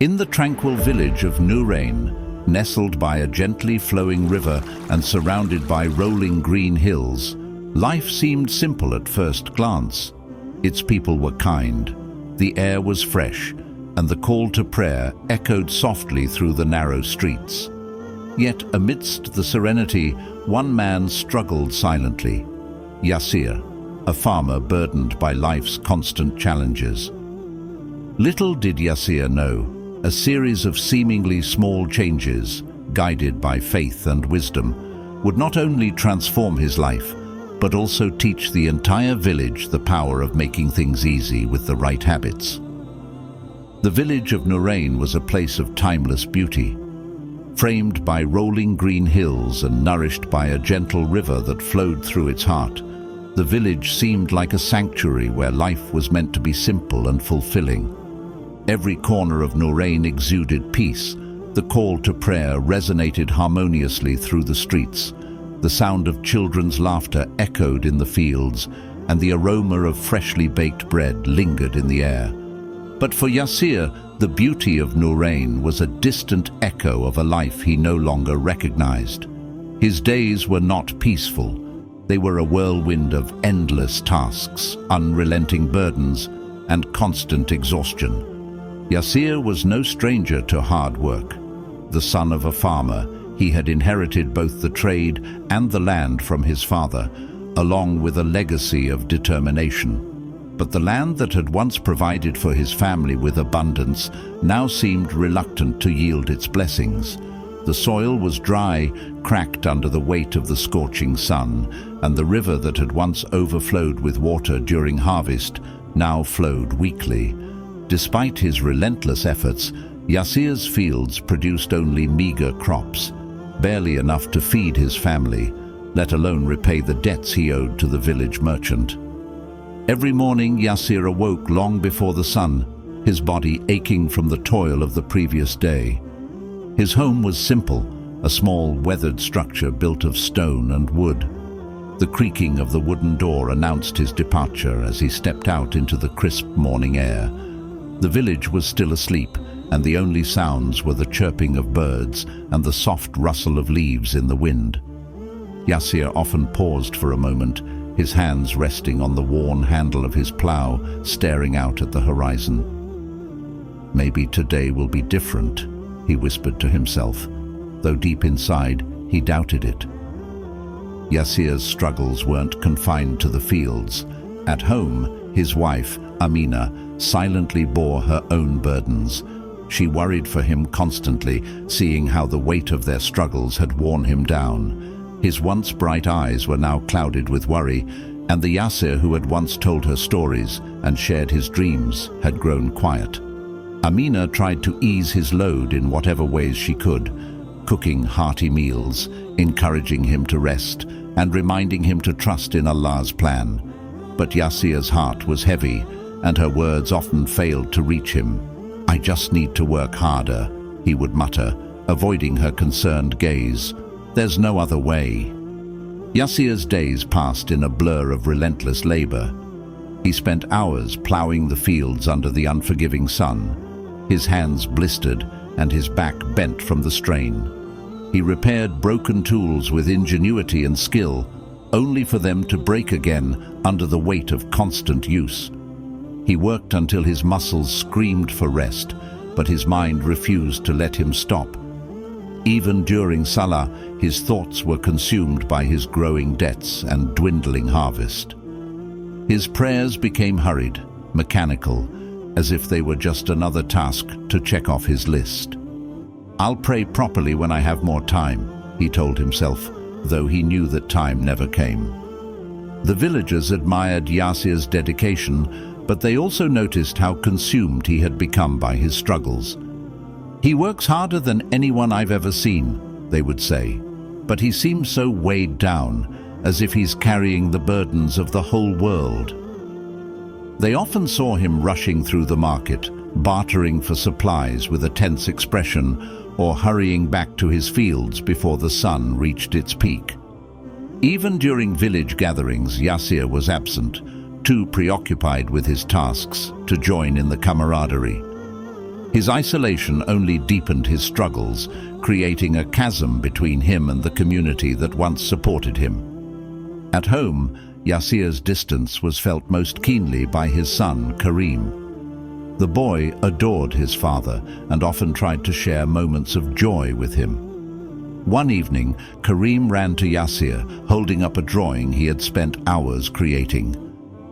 In the tranquil village of Nurain, nestled by a gently flowing river and surrounded by rolling green hills, life seemed simple at first glance. Its people were kind, the air was fresh, and the call to prayer echoed softly through the narrow streets. Yet amidst the serenity, one man struggled silently: Yasir, a farmer burdened by life's constant challenges. Little did Yasir know, a series of seemingly small changes, guided by faith and wisdom, would not only transform his life, but also teach the entire village the power of making things easy with the right habits. The village of Nurain was a place of timeless beauty. Framed by rolling green hills and nourished by a gentle river that flowed through its heart, the village seemed like a sanctuary where life was meant to be simple and fulfilling. Every corner of Nurain exuded peace. The call to prayer resonated harmoniously through the streets. The sound of children's laughter echoed in the fields, and the aroma of freshly baked bread lingered in the air. But for Yasir, the beauty of Nurain was a distant echo of a life he no longer recognized. His days were not peaceful. They were a whirlwind of endless tasks, unrelenting burdens, and constant exhaustion. Yasir was no stranger to hard work. The son of a farmer, he had inherited both the trade and the land from his father, along with a legacy of determination. But the land that had once provided for his family with abundance now seemed reluctant to yield its blessings. The soil was dry, cracked under the weight of the scorching sun, and the river that had once overflowed with water during harvest now flowed weakly. Despite his relentless efforts, Yasir's fields produced only meager crops, barely enough to feed his family, let alone repay the debts he owed to the village merchant. Every morning Yasir awoke long before the sun, his body aching from the toil of the previous day. His home was simple, a small weathered structure built of stone and wood. The creaking of the wooden door announced his departure as he stepped out into the crisp morning air. The village was still asleep, and the only sounds were the chirping of birds and the soft rustle of leaves in the wind. Yasir often paused for a moment, his hands resting on the worn handle of his plow, staring out at the horizon. Maybe today will be different, he whispered to himself, though deep inside he doubted it. Yasir's struggles weren't confined to the fields. At home, his wife, Amina, silently bore her own burdens. She worried for him constantly, seeing how the weight of their struggles had worn him down. His once bright eyes were now clouded with worry, and the Yasir who had once told her stories and shared his dreams had grown quiet. Amina tried to ease his load in whatever ways she could, cooking hearty meals, encouraging him to rest, and reminding him to trust in Allah's plan. But Yasir's heart was heavy, and her words often failed to reach him. "I just need to work harder," he would mutter, avoiding her concerned gaze. "There's no other way." Yasir's days passed in a blur of relentless labor. He spent hours plowing the fields under the unforgiving sun. His hands blistered and his back bent from the strain. He repaired broken tools with ingenuity and skill, only for them to break again under the weight of constant use. He worked until his muscles screamed for rest, but his mind refused to let him stop. Even during Salah, his thoughts were consumed by his growing debts and dwindling harvest. His prayers became hurried, mechanical, as if they were just another task to check off his list. "I'll pray properly when I have more time," he told himself, though he knew that time never came. The villagers admired Yasir's dedication, but they also noticed how consumed he had become by his struggles. "He works harder than anyone I've ever seen," they would say, but he seems so weighed down, as if he's carrying the burdens of the whole world. They often saw him rushing through the market, bartering for supplies with a tense expression, or hurrying back to his fields before the sun reached its peak. Even during village gatherings, Yasir was absent, too preoccupied with his tasks to join in the camaraderie. His isolation only deepened his struggles, creating a chasm between him and the community that once supported him. At home, Yasir's distance was felt most keenly by his son, Karim. The boy adored his father and often tried to share moments of joy with him. One evening, Karim ran to Yasir, holding up a drawing he had spent hours creating.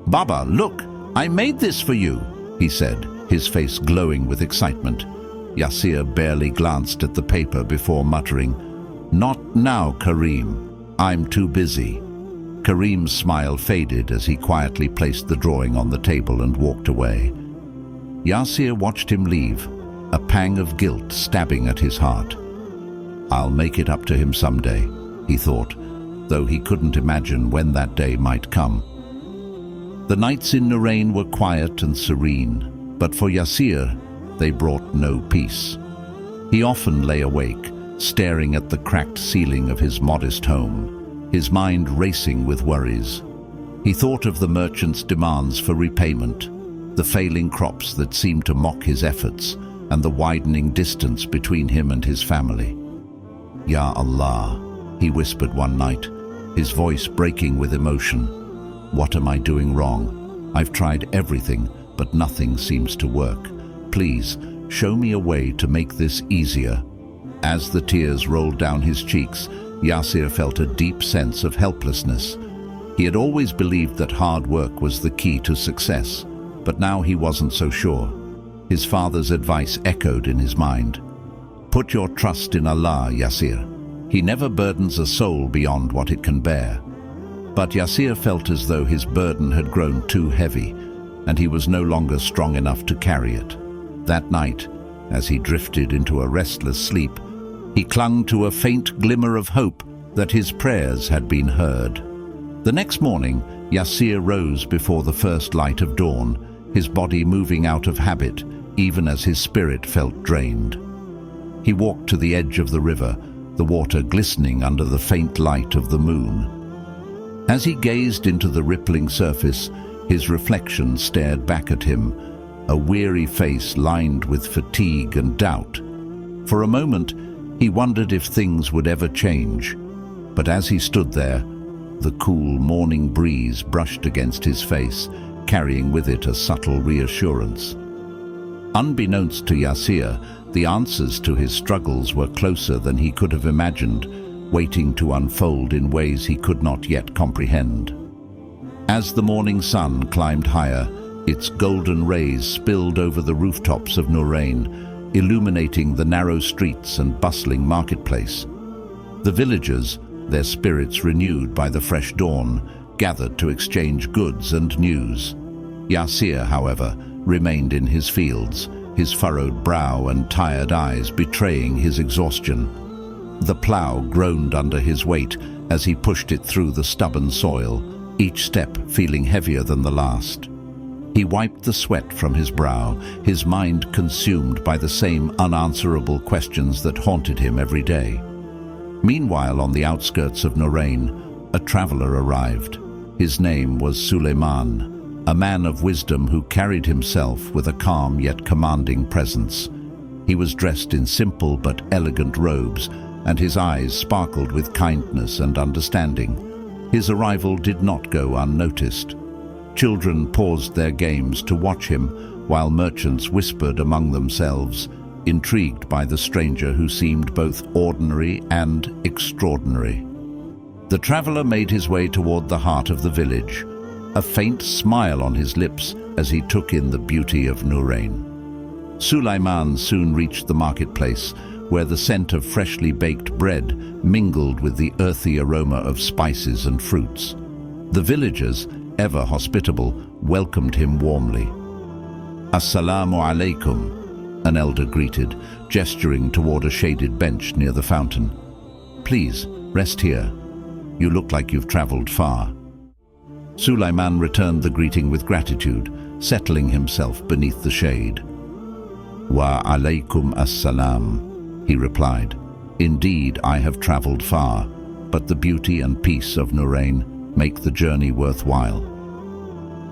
"Baba, look, I made this for you," he said, his face glowing with excitement. Yasir barely glanced at the paper before muttering, "Not now, Karim. I'm too busy." Karim's smile faded as he quietly placed the drawing on the table and walked away. Yasir watched him leave, a pang of guilt stabbing at his heart. "I'll make it up to him someday," he thought, though he couldn't imagine when that day might come. The nights in Nurain were quiet and serene, but for Yasir, they brought no peace. He often lay awake, staring at the cracked ceiling of his modest home, his mind racing with worries. He thought of the merchant's demands for repayment, the failing crops that seemed to mock his efforts, and the widening distance between him and his family. "Ya Allah," he whispered one night, his voice breaking with emotion. "What am I doing wrong? I've tried everything, but nothing seems to work. Please, show me a way to make this easier." As the tears rolled down his cheeks, Yasir felt a deep sense of helplessness. He had always believed that hard work was the key to success, but now he wasn't so sure. His father's advice echoed in his mind. "Put your trust in Allah, Yasir. He never burdens a soul beyond what it can bear." But Yasir felt as though his burden had grown too heavy, and he was no longer strong enough to carry it. That night, as he drifted into a restless sleep, he clung to a faint glimmer of hope that his prayers had been heard. The next morning, Yasir rose before the first light of dawn, his body moving out of habit, even as his spirit felt drained. He walked to the edge of the river, the water glistening under the faint light of the moon. As he gazed into the rippling surface, his reflection stared back at him, a weary face lined with fatigue and doubt. For a moment, he wondered if things would ever change. But as he stood there, the cool morning breeze brushed against his face, carrying with it a subtle reassurance. Unbeknownst to Yasir, the answers to his struggles were closer than he could have imagined, waiting to unfold in ways he could not yet comprehend. As the morning sun climbed higher, its golden rays spilled over the rooftops of Nurain, illuminating the narrow streets and bustling marketplace. The villagers, their spirits renewed by the fresh dawn, gathered to exchange goods and news. Yasir, however, remained in his fields, his furrowed brow and tired eyes betraying his exhaustion. The plough groaned under his weight as he pushed it through the stubborn soil, each step feeling heavier than the last. He wiped the sweat from his brow, his mind consumed by the same unanswerable questions that haunted him every day. Meanwhile, on the outskirts of Nurain, a traveler arrived. His name was Suleiman, a man of wisdom who carried himself with a calm yet commanding presence. He was dressed in simple but elegant robes, and his eyes sparkled with kindness and understanding. His arrival did not go unnoticed. Children paused their games to watch him, while merchants whispered among themselves, intrigued by the stranger who seemed both ordinary and extraordinary. The traveler made his way toward the heart of the village, a faint smile on his lips as he took in the beauty of Nurain. Suleiman soon reached the marketplace, where the scent of freshly baked bread mingled with the earthy aroma of spices and fruits. The villagers, ever hospitable, welcomed him warmly. "Assalamu alaikum," an elder greeted, gesturing toward a shaded bench near the fountain. "Please, rest here. You look like you've traveled far." Suleiman returned the greeting with gratitude, settling himself beneath the shade. "Wa alaikum assalam," he replied. "Indeed, I have traveled far, but the beauty and peace of Nurain make the journey worthwhile."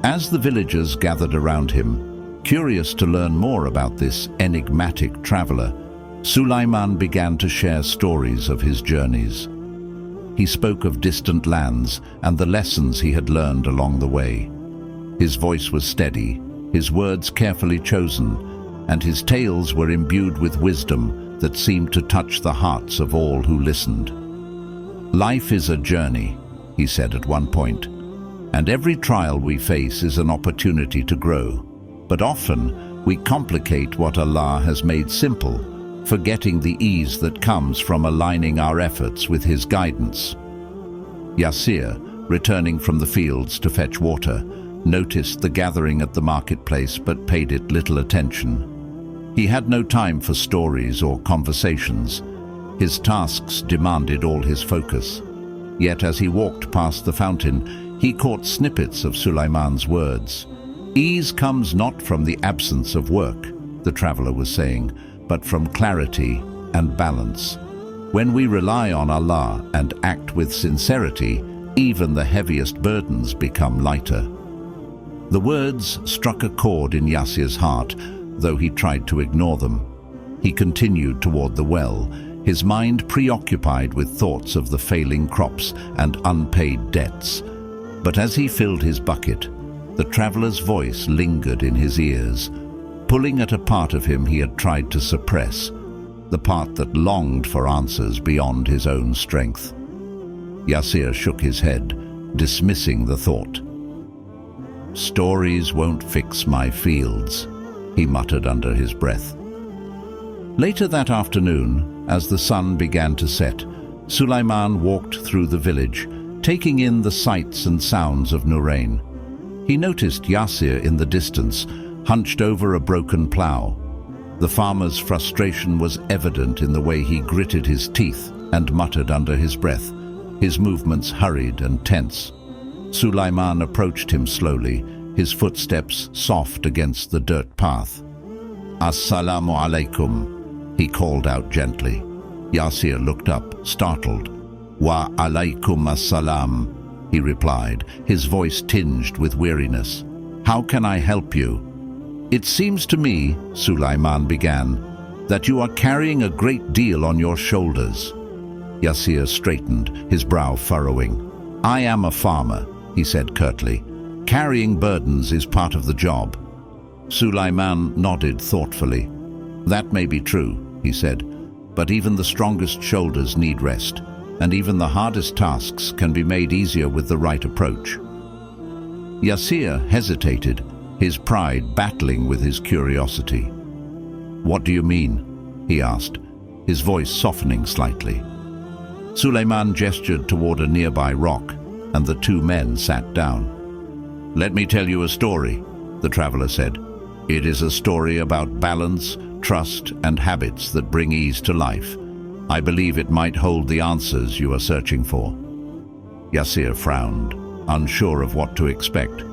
As the villagers gathered around him, Curious to learn more about this enigmatic traveler, Sulaiman began to share stories of his journeys. He spoke of distant lands and the lessons he had learned along the way. His voice was steady, his words carefully chosen, and his tales were imbued with wisdom that seemed to touch the hearts of all who listened. "Life is a journey," he said at one point, "and every trial we face is an opportunity to grow. But often we complicate what Allah has made simple, forgetting the ease that comes from aligning our efforts with His guidance." Yasir, returning from the fields to fetch water, noticed the gathering at the marketplace but paid it little attention. He had no time for stories or conversations. His tasks demanded all his focus. Yet as he walked past the fountain, he caught snippets of Sulaiman's words. "Ease comes not from the absence of work," the traveler was saying, "but from clarity and balance. When we rely on Allah and act with sincerity, even the heaviest burdens become lighter." The words struck a chord in Yasir's heart, though he tried to ignore them. He continued toward the well, his mind preoccupied with thoughts of the failing crops and unpaid debts. But as he filled his bucket, the traveler's voice lingered in his ears, pulling at a part of him he had tried to suppress, the part that longed for answers beyond his own strength. Yasir shook his head, dismissing the thought. "Stories won't fix my fields," he muttered under his breath. Later that afternoon, as the sun began to set, Sulaiman walked through the village, taking in the sights and sounds of Nurain. He noticed Yasir in the distance, hunched over a broken plough. The farmer's frustration was evident in the way he gritted his teeth and muttered under his breath, his movements hurried and tense. Sulaiman approached him slowly, his footsteps soft against the dirt path. "Assalamu alaikum," he called out gently. Yasir looked up, startled. "Wa alaikum assalam," he replied, his voice tinged with weariness. "How can I help you?" "It seems to me," Sulaiman began, "that you are carrying a great deal on your shoulders." Yasir straightened, his brow furrowing. "I am a farmer," he said curtly. "Carrying burdens is part of the job." Sulaiman nodded thoughtfully. "That may be true," he said, "but even the strongest shoulders need rest, and even the hardest tasks can be made easier with the right approach." Yasir hesitated, his pride battling with his curiosity. "What do you mean?" he asked, his voice softening slightly. Sulaiman gestured toward a nearby rock, and the two men sat down. "Let me tell you a story," the traveler said. "It is a story about balance, trust, and habits that bring ease to life. I believe it might hold the answers you are searching for." Yasir frowned, unsure of what to expect,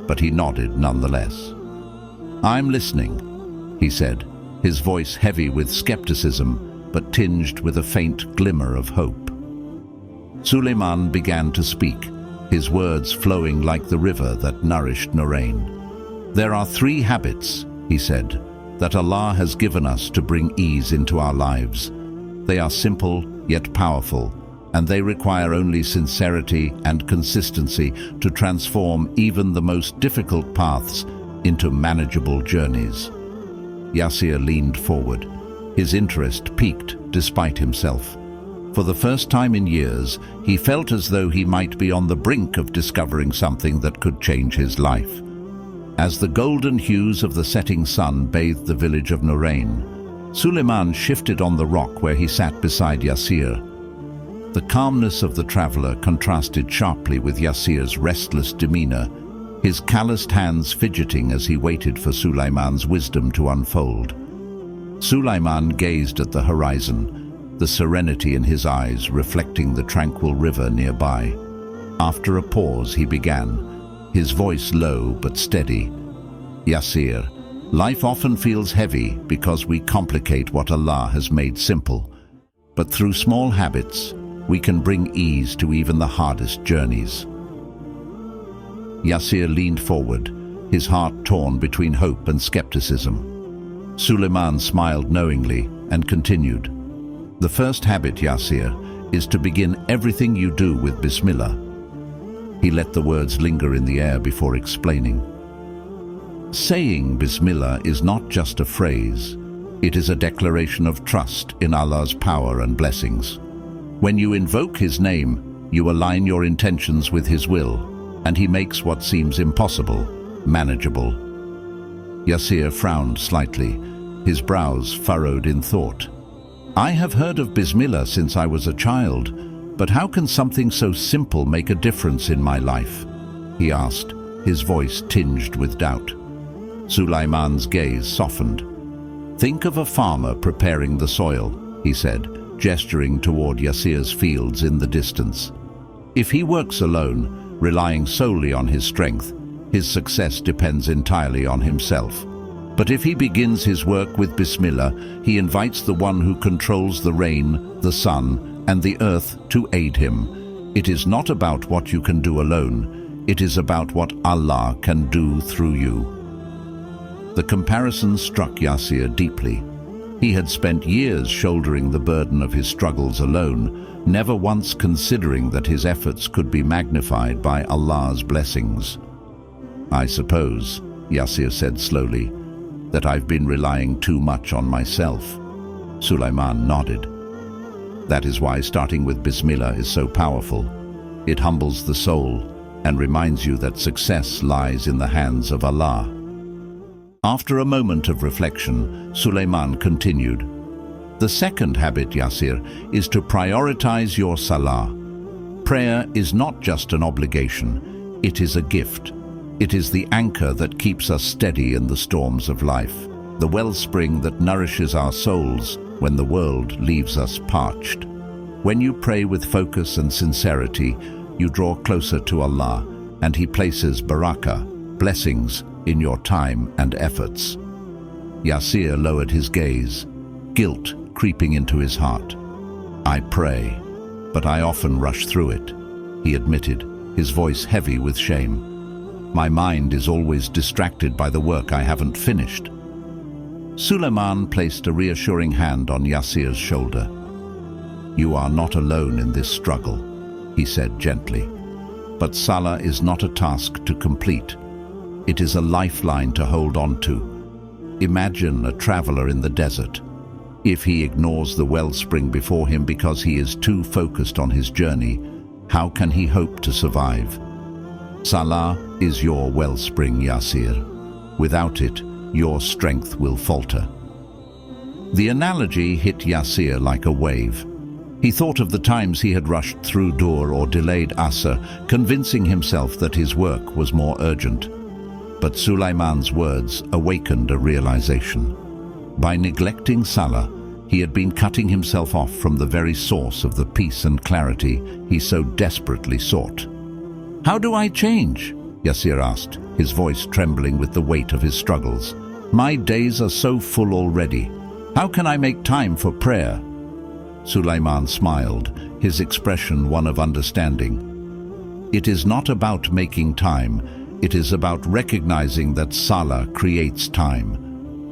but he nodded nonetheless. "I'm listening," he said, his voice heavy with skepticism, but tinged with a faint glimmer of hope. Sulaiman began to speak, his words flowing like the river that nourished Nurain. "There are 3 habits," he said, "that Allah has given us to bring ease into our lives. They are simple yet powerful, and they require only sincerity and consistency to transform even the most difficult paths into manageable journeys." Yasir leaned forward, his interest piqued despite himself. For the first time in years, he felt as though he might be on the brink of discovering something that could change his life. As the golden hues of the setting sun bathed the village of Nurain, Sulaiman shifted on the rock where he sat beside Yasir. The calmness of the traveler contrasted sharply with Yasir's restless demeanor, his calloused hands fidgeting as he waited for Sulaiman's wisdom to unfold. Sulaiman gazed at the horizon, the serenity in his eyes reflecting the tranquil river nearby. After a pause, he began, his voice low but steady. "Yasir, life often feels heavy because we complicate what Allah has made simple. But through small habits, we can bring ease to even the hardest journeys." Yasir leaned forward, his heart torn between hope and skepticism. Suleiman smiled knowingly and continued, "The first habit, Yasir, is to begin everything you do with Bismillah." He let the words linger in the air before explaining. Saying Bismillah is not just a phrase, it is a declaration of trust in Allah's power and blessings. When you invoke His name, you align your intentions with His will, and He makes what seems impossible manageable. Yasir frowned slightly, his brows furrowed in thought. "I have heard of Bismillah since I was a child, but how can something so simple make a difference in my life?" he asked, his voice tinged with doubt. Suleiman's gaze softened. "Think of a farmer preparing the soil," he said, gesturing toward Yasir's fields in the distance. "If he works alone, relying solely on his strength, his success depends entirely on himself. But if he begins his work with Bismillah, he invites the one who controls the rain, the sun, and the earth to aid him. It is not about what you can do alone, it is about what Allah can do through you." The comparison struck Yasir deeply. He had spent years shouldering the burden of his struggles alone, never once considering that his efforts could be magnified by Allah's blessings. "I suppose," Yasir said slowly, "that I've been relying too much on myself." Suleiman nodded. "That is why starting with Bismillah is so powerful. It humbles the soul and reminds you that success lies in the hands of Allah." After a moment of reflection, Suleiman continued, "The second habit, Yasir, is to prioritize your Salah. Prayer is not just an obligation, it is a gift. It is the anchor that keeps us steady in the storms of life, the wellspring that nourishes our souls when the world leaves us parched. When you pray with focus and sincerity, you draw closer to Allah, and He places Barakah, blessings, in your time and efforts." Yasir lowered his gaze, guilt creeping into his heart. "I pray, but I often rush through it," he admitted, his voice heavy with shame. "My mind is always distracted by the work I haven't finished." Suleiman placed a reassuring hand on Yasir's shoulder. "You are not alone in this struggle," he said gently. "But Salah is not a task to complete. It is a lifeline to hold on to. Imagine a traveler in the desert. If he ignores the wellspring before him because he is too focused on his journey, how can he hope to survive? Salah is your wellspring, Yasir. Without it, your strength will falter." The analogy hit Yasir like a wave. He thought of the times he had rushed through Dur or delayed Asr, convincing himself that his work was more urgent. But Suleiman's words awakened a realization. By neglecting Salah, he had been cutting himself off from the very source of the peace and clarity he so desperately sought. "How do I change?" Yasir asked, his voice trembling with the weight of his struggles. "My days are so full already. How can I make time for prayer?" Suleiman smiled, his expression one of understanding. "It is not about making time, it is about recognizing that Salah creates time.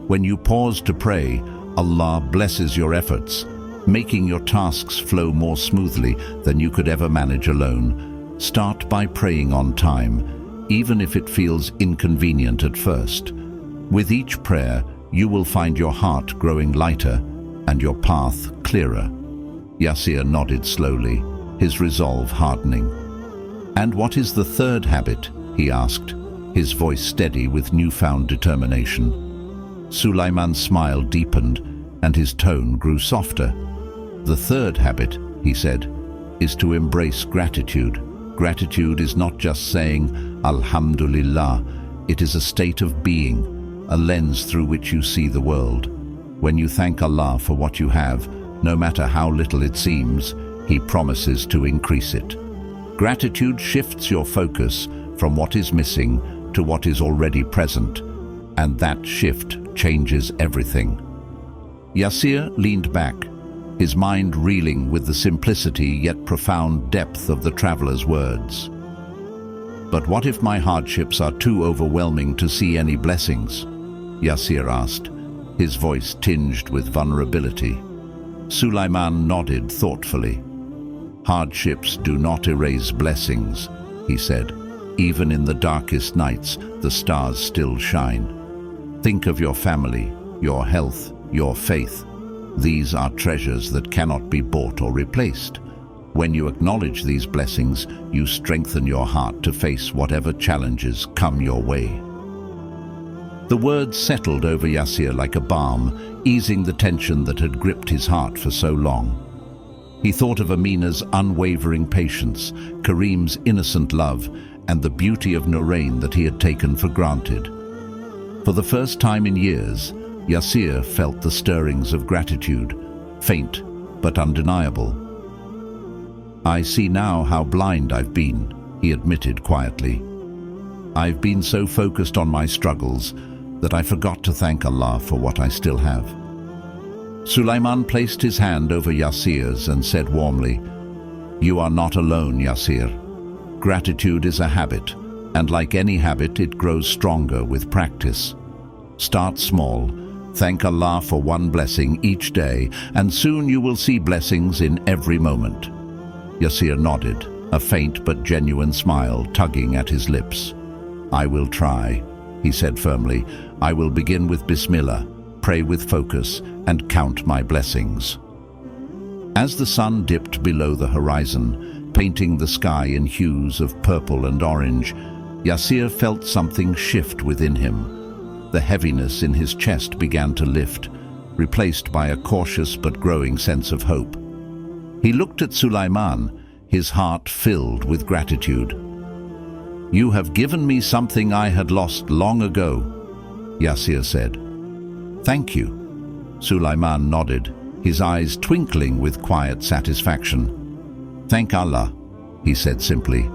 When you pause to pray, Allah blesses your efforts, making your tasks flow more smoothly than you could ever manage alone. Start by praying on time, even if it feels inconvenient at first. With each prayer, you will find your heart growing lighter and your path clearer." Yasir nodded slowly, his resolve hardening. "And what is the third habit?" he asked, his voice steady with newfound determination. Suleiman's smile deepened and his tone grew softer. "The third habit," he said, "is to embrace gratitude. Gratitude is not just saying Alhamdulillah, it is a state of being, a lens through which you see the world. When you thank Allah for what you have, no matter how little it seems, He promises to increase it. Gratitude shifts your focus from what is missing to what is already present, and that shift changes everything." Yasir leaned back, his mind reeling with the simplicity yet profound depth of the traveler's words. But what if my hardships are too overwhelming to see any blessings? Yasir asked, his voice tinged with vulnerability. Sulaiman nodded thoughtfully. Hardships do not erase blessings, he said. Even in the darkest nights, the stars still shine. Think of your family, your health, your faith. These are treasures that cannot be bought or replaced. When you acknowledge these blessings, you strengthen your heart to face whatever challenges come your way. The words settled over Yasir like a balm, easing the tension that had gripped his heart for so long. He thought of Amina's unwavering patience, Karim's innocent love, and the beauty of Nurain that he had taken for granted. For the first time in years, Yasir felt the stirrings of gratitude, faint but undeniable. I see now how blind I've been, he admitted quietly. I've been so focused on my struggles that I forgot to thank Allah for what I still have. Sulaiman placed his hand over Yasir's and said warmly, You are not alone, Yasir. Gratitude is a habit, and like any habit, it grows stronger with practice. Start small, thank Allah for one blessing each day, and soon you will see blessings in every moment. Yasir nodded, a faint but genuine smile tugging at his lips. I will try, he said firmly. I will begin with Bismillah, pray with focus, and count my blessings. As the sun dipped below the horizon, painting the sky in hues of purple and orange, Yasir felt something shift within him. The heaviness in his chest began to lift, replaced by a cautious but growing sense of hope. He looked at Sulaiman, his heart filled with gratitude. You have given me something I had lost long ago, Yasir said. Thank you. Sulaiman nodded, his eyes twinkling with quiet satisfaction. Thank Allah, he said simply,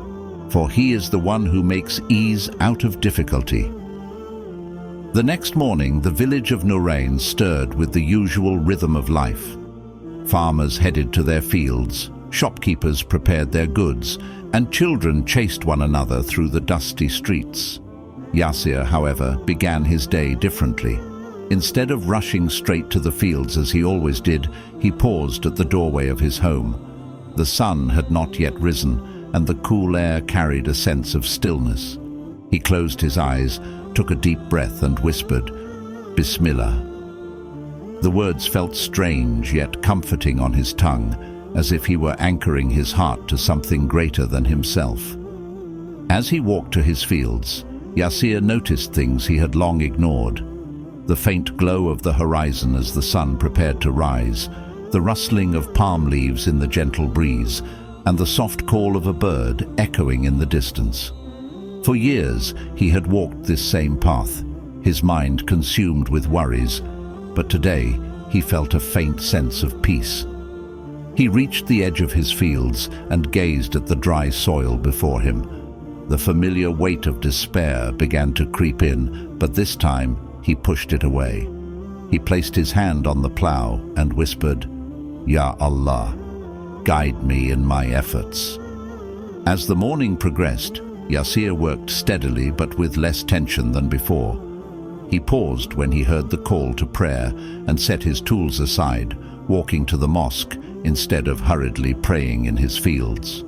for He is the one who makes ease out of difficulty. The next morning, the village of Nurain stirred with the usual rhythm of life. Farmers headed to their fields, shopkeepers prepared their goods, and children chased one another through the dusty streets. Yasir, however, began his day differently. Instead of rushing straight to the fields as he always did, he paused at the doorway of his home. The sun had not yet risen, and the cool air carried a sense of stillness. He closed his eyes, took a deep breath, and whispered, Bismillah. The words felt strange yet comforting on his tongue, as if he were anchoring his heart to something greater than himself. As he walked to his fields, Yasir noticed things he had long ignored. The faint glow of the horizon as the sun prepared to rise, the rustling of palm leaves in the gentle breeze, and the soft call of a bird echoing in the distance. For years he had walked this same path, his mind consumed with worries, but today he felt a faint sense of peace. He reached the edge of his fields and gazed at the dry soil before him. The familiar weight of despair began to creep in, but this time he pushed it away. He placed his hand on the plow and whispered, Ya Allah, guide me in my efforts. As the morning progressed, Yasir worked steadily but with less tension than before. He paused when he heard the call to prayer and set his tools aside, walking to the mosque instead of hurriedly praying in his fields.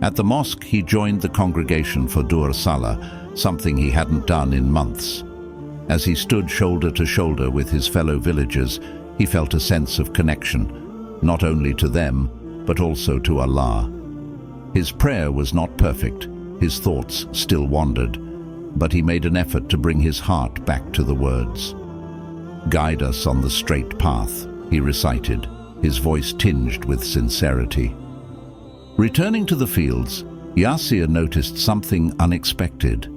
At the mosque, he joined the congregation for Salah, something he hadn't done in months. As he stood shoulder to shoulder with his fellow villagers, he felt a sense of connection, not only to them, but also to Allah. His prayer was not perfect, his thoughts still wandered, but he made an effort to bring his heart back to the words. Guide us on the straight path, he recited, his voice tinged with sincerity. Returning to the fields, Yasir noticed something unexpected.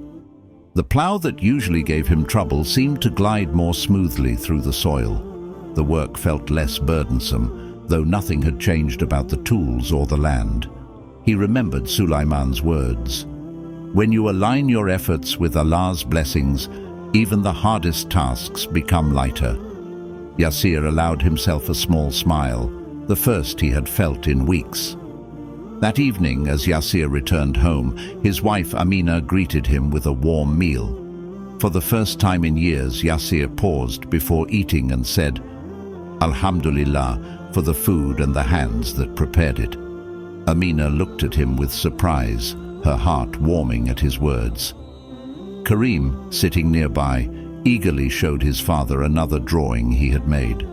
The plough that usually gave him trouble seemed to glide more smoothly through the soil. The work felt less burdensome, though nothing had changed about the tools or the land. He remembered Sulaiman's words. When you align your efforts with Allah's blessings, even the hardest tasks become lighter. Yasir allowed himself a small smile, the first he had felt in weeks. That evening, as Yasir returned home, his wife Amina greeted him with a warm meal. For the first time in years, Yasir paused before eating and said, "Alhamdulillah for the food and the hands that prepared it." Amina looked at him with surprise, her heart warming at his words. Karim, sitting nearby, eagerly showed his father another drawing he had made.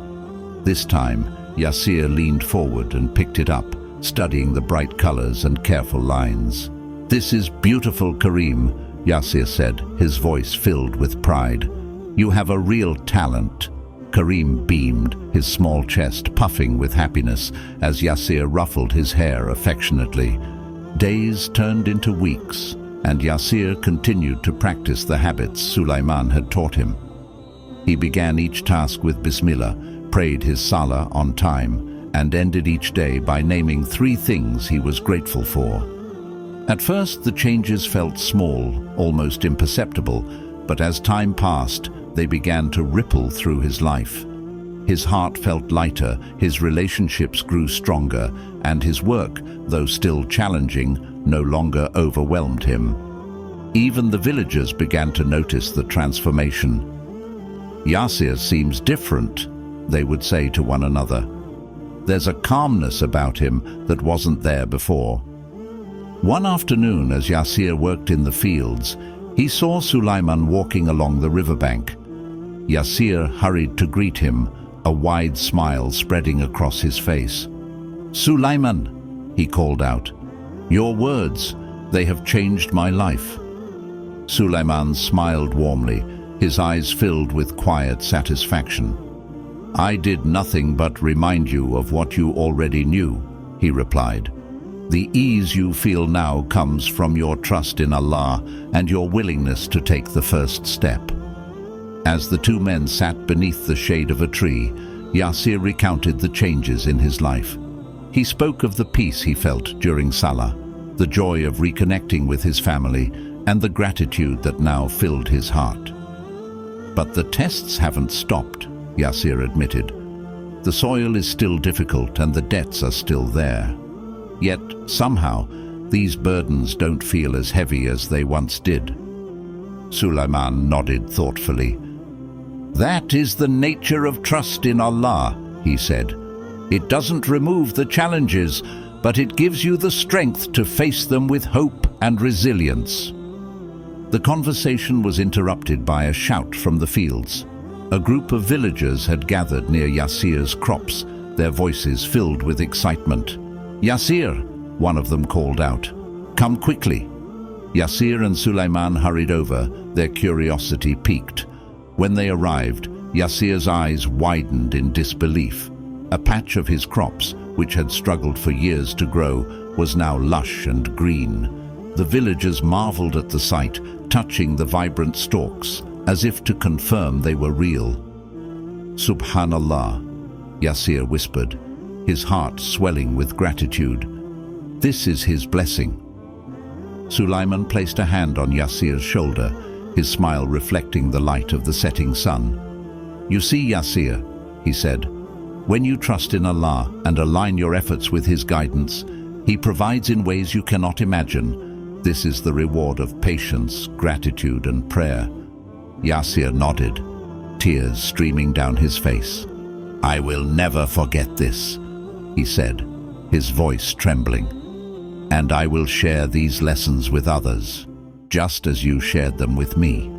This time, Yasir leaned forward and picked it up, studying the bright colors and careful lines. "This is beautiful, Karim," Yasir said, his voice filled with pride. "You have a real talent." Karim beamed, his small chest puffing with happiness as Yasir ruffled his hair affectionately. Days turned into weeks, and Yasir continued to practice the habits Sulaiman had taught him. He began each task with Bismillah, prayed his Salah on time, and ended each day by naming 3 things he was grateful for. At first, the changes felt small, almost imperceptible, but as time passed, they began to ripple through his life. His heart felt lighter, his relationships grew stronger, and his work, though still challenging, no longer overwhelmed him. Even the villagers began to notice the transformation. "Yasir seems different," they would say to one another. "There's a calmness about him that wasn't there before." One afternoon, as Yasir worked in the fields, he saw Sulaiman walking along the riverbank. Yasir hurried to greet him, a wide smile spreading across his face. "Sulaiman," he called out, "your words, they have changed my life." Sulaiman smiled warmly, his eyes filled with quiet satisfaction. "I did nothing but remind you of what you already knew," he replied. "The ease you feel now comes from your trust in Allah and your willingness to take the first step." As the 2 men sat beneath the shade of a tree, Yasir recounted the changes in his life. He spoke of the peace he felt during Salah, the joy of reconnecting with his family, and the gratitude that now filled his heart. "But the tests haven't stopped," Yasir admitted. "The soil is still difficult and the debts are still there. Yet, somehow, these burdens don't feel as heavy as they once did." Sulaiman nodded thoughtfully. "That is the nature of trust in Allah," he said. "It doesn't remove the challenges, but it gives you the strength to face them with hope and resilience." The conversation was interrupted by a shout from the fields. A group of villagers had gathered near Yasir's crops, their voices filled with excitement. "Yasir," one of them called out, "come quickly." Yasir and Sulaiman hurried over, their curiosity piqued. When they arrived, Yasir's eyes widened in disbelief. A patch of his crops, which had struggled for years to grow, was now lush and green. The villagers marveled at the sight, touching the vibrant stalks, as if to confirm they were real. "Subhanallah," Yasir whispered, his heart swelling with gratitude. "This is his blessing." Sulaiman placed a hand on Yasir's shoulder, his smile reflecting the light of the setting sun. "You see, Yasir," he said, "when you trust in Allah and align your efforts with His guidance, He provides in ways you cannot imagine. This is the reward of patience, gratitude, and prayer." Yasir nodded, tears streaming down his face. "I will never forget this," he said, his voice trembling. "And I will share these lessons with others, just as you shared them with me."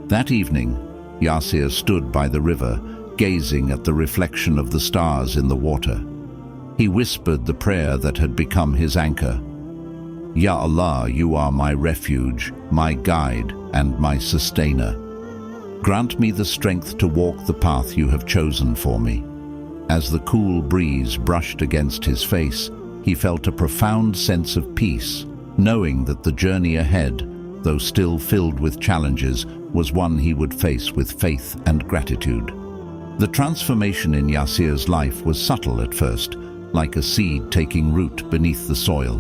That evening, Yasir stood by the river, gazing at the reflection of the stars in the water. He whispered the prayer that had become his anchor. "Ya Allah, you are my refuge, my guide, and my sustainer. Grant me the strength to walk the path you have chosen for me." As the cool breeze brushed against his face, he felt a profound sense of peace, knowing that the journey ahead, though still filled with challenges, was one he would face with faith and gratitude. The transformation in Yasir's life was subtle at first, like a seed taking root beneath the soil.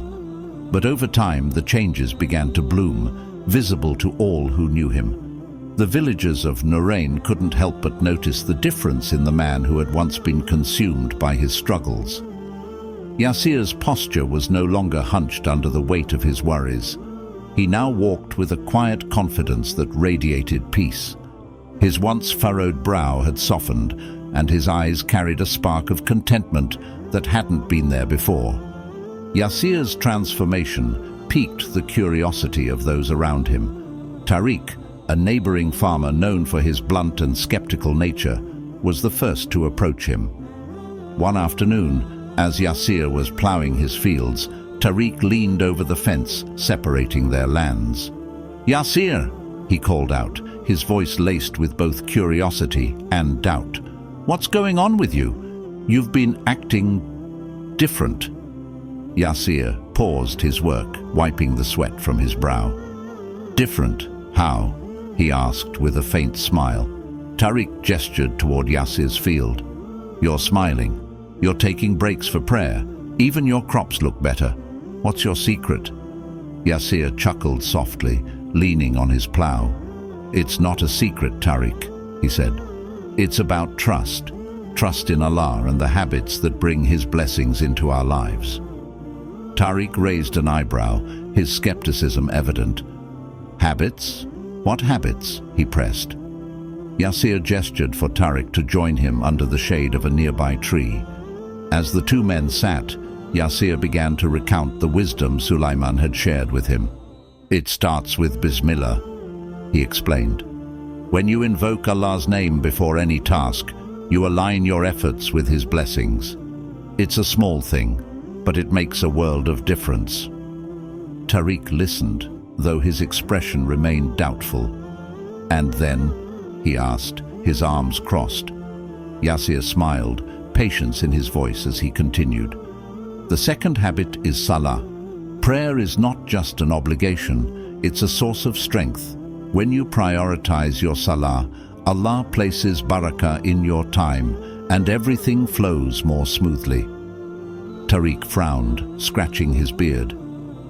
But over time, the changes began to bloom, visible to all who knew him. The villagers of Nurain couldn't help but notice the difference in the man who had once been consumed by his struggles. Yasir's posture was no longer hunched under the weight of his worries. He now walked with a quiet confidence that radiated peace. His once furrowed brow had softened, and his eyes carried a spark of contentment that hadn't been there before. Yasir's transformation piqued the curiosity of those around him. Tariq, a neighboring farmer known for his blunt and skeptical nature, was the first to approach him. One afternoon, as Yasir was plowing his fields, Tariq leaned over the fence, separating their lands. "Yasir!" he called out, his voice laced with both curiosity and doubt. "What's going on with you? You've been acting different." Yasir paused his work, wiping the sweat from his brow. "Different? How?" he asked with a faint smile. Tariq gestured toward Yasir's field. "You're smiling. You're taking breaks for prayer. Even your crops look better. What's your secret?" Yasir chuckled softly, leaning on his plow. "It's not a secret, Tariq," he said. "It's about trust. Trust in Allah and the habits that bring His blessings into our lives." Tariq raised an eyebrow, his skepticism evident. "Habits? What habits?" he pressed. Yasir gestured for Tariq to join him under the shade of a nearby tree. As the two men sat, Yasir began to recount the wisdom Sulaiman had shared with him. "It starts with Bismillah," he explained. "When you invoke Allah's name before any task, you align your efforts with His blessings. It's a small thing, but it makes a world of difference." Tariq listened, though his expression remained doubtful. "And then?" he asked, his arms crossed. Yasir smiled, patience in his voice as he continued. "The second habit is Salah. Prayer is not just an obligation, it's a source of strength. When you prioritize your Salah, Allah places Barakah in your time, and everything flows more smoothly." Tariq frowned, scratching his beard.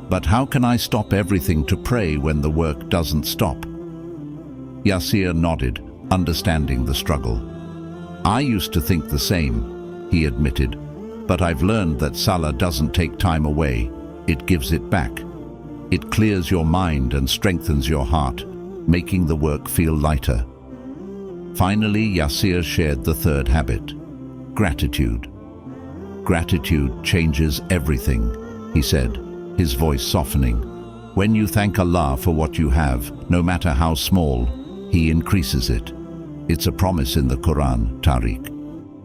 "But how can I stop everything to pray when the work doesn't stop?" Yasir nodded, understanding the struggle. "I used to think the same," he admitted, "but I've learned that Salah doesn't take time away, it gives it back. It clears your mind and strengthens your heart, making the work feel lighter." Finally, Yasir shared the third habit: gratitude. "Gratitude changes everything," he said, his voice softening. "When you thank Allah for what you have, no matter how small, He increases it. It's a promise in the Quran, Tariq.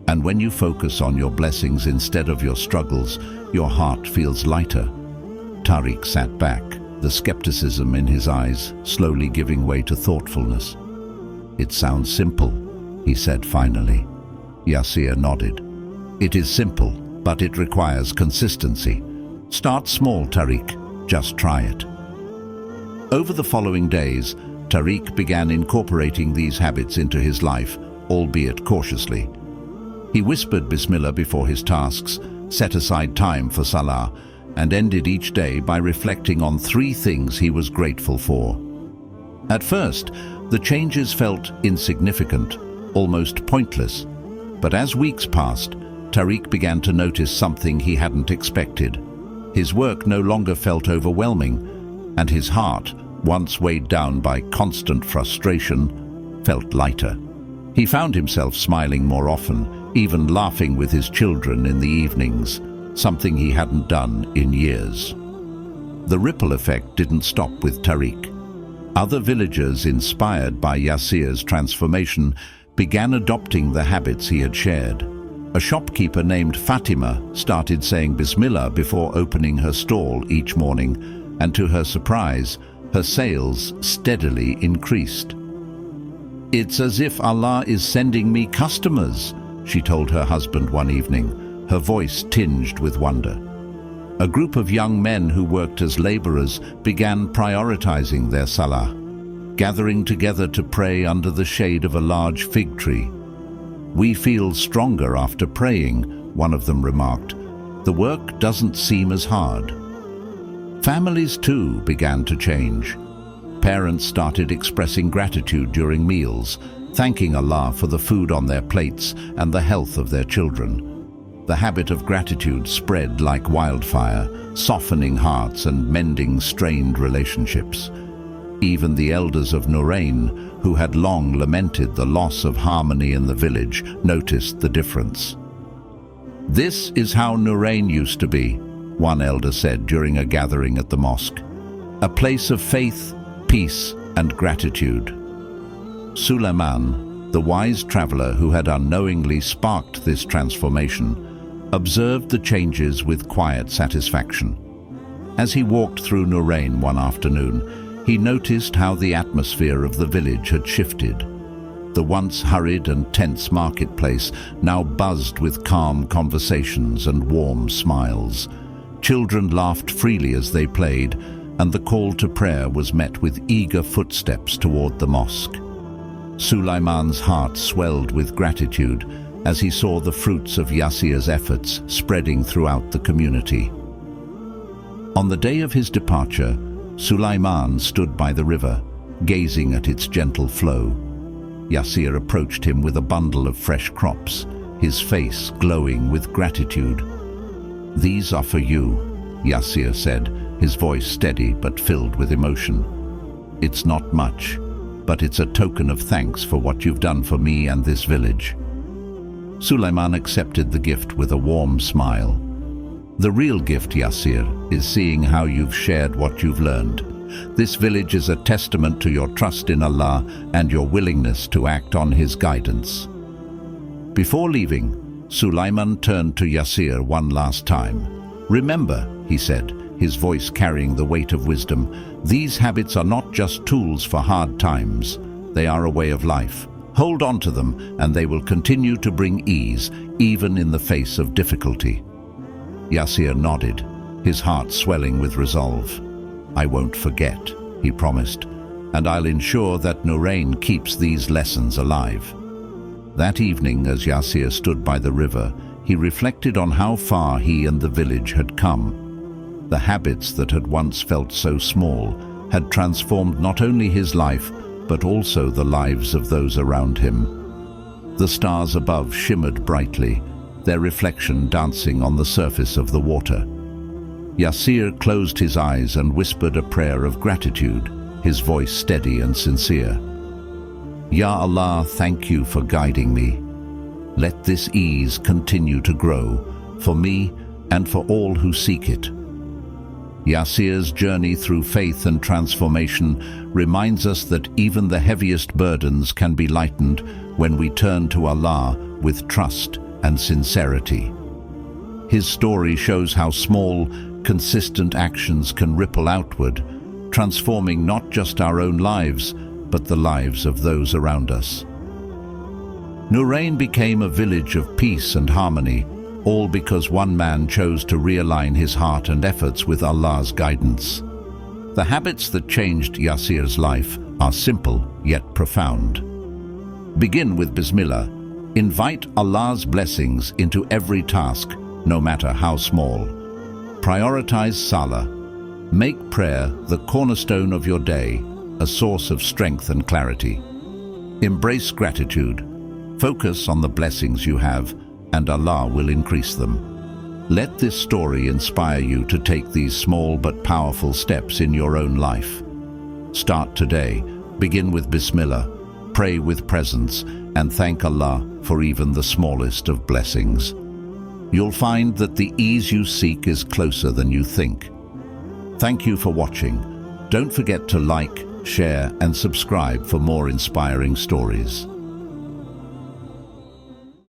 And when you focus on your blessings instead of your struggles, your heart feels lighter." Tariq sat back, the skepticism in his eyes slowly giving way to thoughtfulness. "It sounds simple," he said finally. Yasir nodded. "It is simple, but it requires consistency. Start small, Tariq. Just try it." Over the following days, Tariq began incorporating these habits into his life, albeit cautiously. He whispered Bismillah before his tasks, set aside time for Salah, and ended each day by reflecting on 3 things he was grateful for. At first, the changes felt insignificant, almost pointless. But as weeks passed, Tariq began to notice something he hadn't expected. His work no longer felt overwhelming, and his heart, once weighed down by constant frustration, felt lighter. He found himself smiling more often, even laughing with his children in the evenings, something he hadn't done in years. The ripple effect didn't stop with Tariq. Other villagers, inspired by Yasir's transformation, began adopting the habits he had shared. A shopkeeper named Fatima started saying Bismillah before opening her stall each morning, and to her surprise, her sales steadily increased. "It's as if Allah is sending me customers," she told her husband one evening, her voice tinged with wonder. A group of young men who worked as laborers began prioritizing their Salah, gathering together to pray under the shade of a large fig tree. "We feel stronger after praying," one of them remarked. "The work doesn't seem as hard." Families too began to change. Parents started expressing gratitude during meals, thanking Allah for the food on their plates and the health of their children. The habit of gratitude spread like wildfire, softening hearts and mending strained relationships. Even the elders of Nurain, who had long lamented the loss of harmony in the village, noticed the difference. "This is how Nurain used to be," one elder said during a gathering at the mosque. "A place of faith, peace, and gratitude." Suleiman, the wise traveler who had unknowingly sparked this transformation, observed the changes with quiet satisfaction. As he walked through Nurain one afternoon, he noticed how the atmosphere of the village had shifted. The once hurried and tense marketplace now buzzed with calm conversations and warm smiles. Children laughed freely as they played, and the call to prayer was met with eager footsteps toward the mosque. Suleiman's heart swelled with gratitude as he saw the fruits of Yasir's efforts spreading throughout the community. On the day of his departure, Suleiman stood by the river, gazing at its gentle flow. Yasir approached him with a bundle of fresh crops, his face glowing with gratitude. "These are for you," Yasir said, his voice steady but filled with emotion. "It's not much, but it's a token of thanks for what you've done for me and this village." Suleiman accepted the gift with a warm smile. "The real gift, Yasir, is seeing how you've shared what you've learned. This village is a testament to your trust in Allah and your willingness to act on His guidance." Before leaving, Suleiman turned to Yasir one last time. "Remember," he said, his voice carrying the weight of wisdom, "these habits are not just tools for hard times. They are a way of life. Hold on to them, and they will continue to bring ease, even in the face of difficulty." Yasir nodded, his heart swelling with resolve. "I won't forget," he promised, "and I'll ensure that Nurain keeps these lessons alive." That evening, as Yasir stood by the river, he reflected on how far he and the village had come. The habits that had once felt so small had transformed not only his life, but also the lives of those around him. The stars above shimmered brightly, their reflection dancing on the surface of the water. Yasir closed his eyes and whispered a prayer of gratitude, his voice steady and sincere. "Ya Allah, thank you for guiding me. Let this ease continue to grow, for me and for all who seek it." Yasir's journey through faith and transformation reminds us that even the heaviest burdens can be lightened when we turn to Allah with trust and sincerity. His story shows how small, consistent actions can ripple outward, transforming not just our own lives, but the lives of those around us. Nurain became a village of peace and harmony, all because one man chose to realign his heart and efforts with Allah's guidance. The habits that changed Yasir's life are simple yet profound. Begin with Bismillah. Invite Allah's blessings into every task, no matter how small. Prioritize Salah. Make prayer the cornerstone of your day, a source of strength and clarity. Embrace gratitude. Focus on the blessings you have, and Allah will increase them. Let this story inspire you to take these small but powerful steps in your own life. Start today. Begin with Bismillah. Pray with presence and thank Allah for even the smallest of blessings. You'll find that the ease you seek is closer than you think. Thank you for watching. Don't forget to like, share, and subscribe for more inspiring stories.